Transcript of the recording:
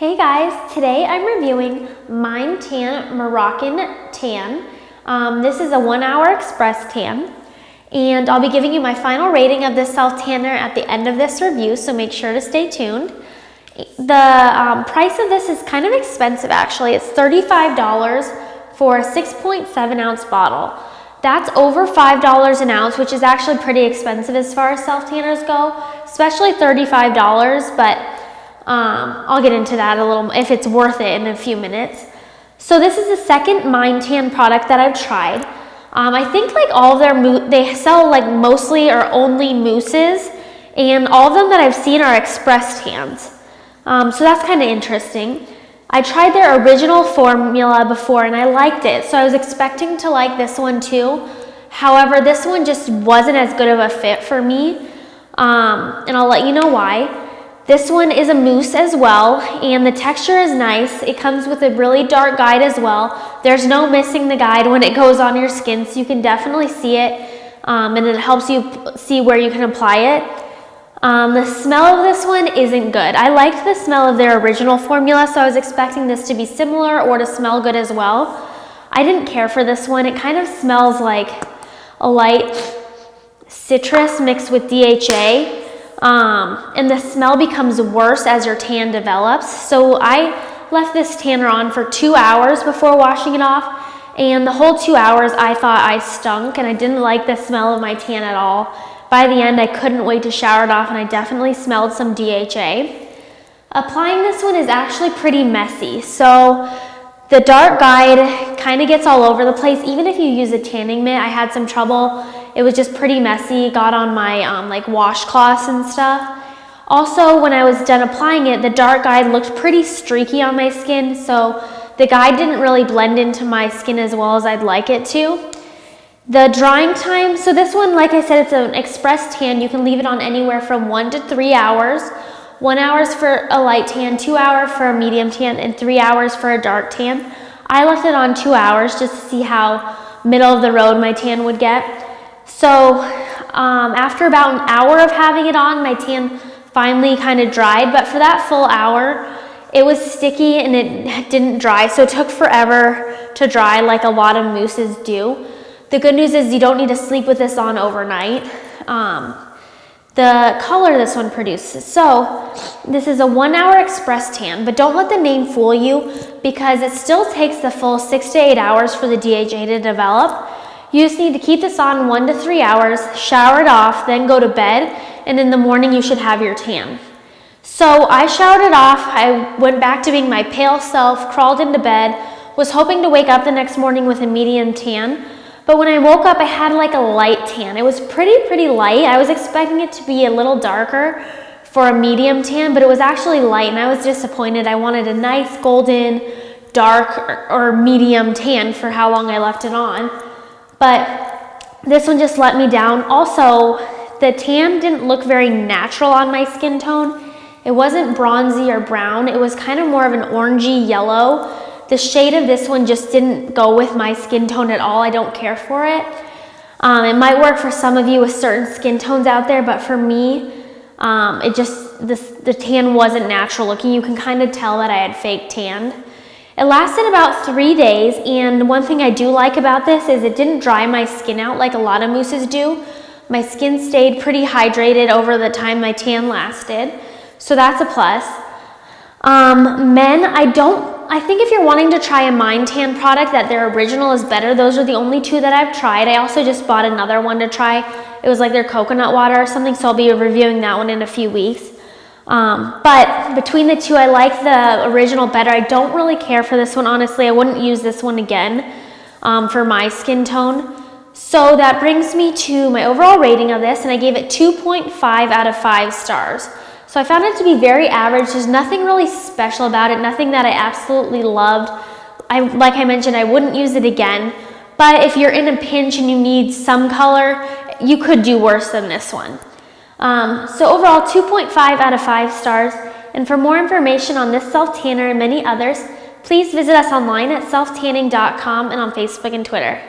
Hey guys, today I'm reviewing Mine Tan Moroccan Tan. This is a 1-hour express tan, and I'll be giving you my final rating of this self tanner at the end of this review, so make sure to stay tuned. The price of this is kind of expensive actually. It's $35 for a 6.7 ounce bottle. That's over $5 an ounce, which is actually pretty expensive as far as self tanners go, especially $35, but I'll get into that a little, if it's worth it, in a few minutes. So this is the second Mine Tan product that I've tried. I think like all of their, they sell like mostly or only mousses, and all of them that I've seen are express tans. So that's kind of interesting. I tried their original formula before and I liked it, so I was expecting to like this one too. However, this one just wasn't as good of a fit for me, and I'll let you know why. This one is a mousse as well, and the texture is nice. It comes with a really dark guide as well. There's no missing the guide when it goes on your skin, so you can definitely see it, and it helps you see where you can apply it. The smell of this one isn't good. I liked the smell of their original formula, so I was expecting this to be similar or to smell good as well. I didn't care for this one. It kind of smells like a light citrus mixed with DHA. And the smell becomes worse as your tan develops. So I left this tanner on for 2 hours before washing it off, and the whole 2 hours I thought I stunk and I didn't like the smell of my tan at all. By the end, I couldn't wait to shower it off, and I definitely smelled some DHA. Applying this one is actually pretty messy. So the dark guide kind of gets all over the place. Even if you use a tanning mitt, I had some trouble. It was just pretty messy, got on my like washcloths and stuff. Also, when I was done applying it, the dark guide looked pretty streaky on my skin, so the guide didn't really blend into my skin as well as I'd like it to. The drying time, so this one, like I said, it's an express tan. You can leave it on anywhere from 1 to 3 hours. 1 hour for a light tan, 2 hours for a medium tan, and 3 hours for a dark tan. I left it on 2 hours just to see how middle of the road my tan would get. So after about an hour of having it on, my tan finally kind of dried, but for that full hour, it was sticky and it didn't dry, so it took forever to dry like a lot of mousses do. The good news is you don't need to sleep with this on overnight. The color this one produces. So this is a 1 hour express tan, but don't let the name fool you, because it still takes the full 6 to 8 hours for the DHA to develop. You just need to keep this on 1 to 3 hours, shower it off, then go to bed, and in the morning you should have your tan. So I showered it off, I went back to being my pale self, crawled into bed, was hoping to wake up the next morning with a medium tan, but when I woke up I had like a light tan. It was pretty light. I was expecting it to be a little darker for a medium tan, but it was actually light, and I was disappointed. I wanted a nice golden, dark, or medium tan for how long I left it on. But this one just let me down. Also, the tan didn't look very natural on my skin tone. It wasn't bronzy or brown. It was kind of more of an orangey yellow. The shade of this one just didn't go with my skin tone at all. I don't care for it. It might work for some of you with certain skin tones out there, but for me, the tan wasn't natural looking. You can kind of tell that I had fake tanned. It lasted about 3 days, and one thing I do like about this is it didn't dry my skin out like a lot of mousses do. My skin stayed pretty hydrated over the time my tan lasted, so that's a plus. Men, I think if you're wanting to try a Mine Tan product, that their original is better. Those are the only two that I've tried. I also just bought another one to try. It was like their coconut water or something, so I'll be reviewing that one in a few weeks. But between the two, I like the original better. I don't really care for this one, honestly. I wouldn't use this one again for my skin tone. So that brings me to my overall rating of this, and I gave it 2.5 out of 5 stars. So I found it to be very average. There's nothing really special about it, nothing that I absolutely loved. Like I mentioned, I wouldn't use it again, but if you're in a pinch and you need some color, you could do worse than this one. So overall, 2.5 out of 5 stars. And for more information on this self tanner and many others, please visit us online at SelfTanning.com and on Facebook and Twitter.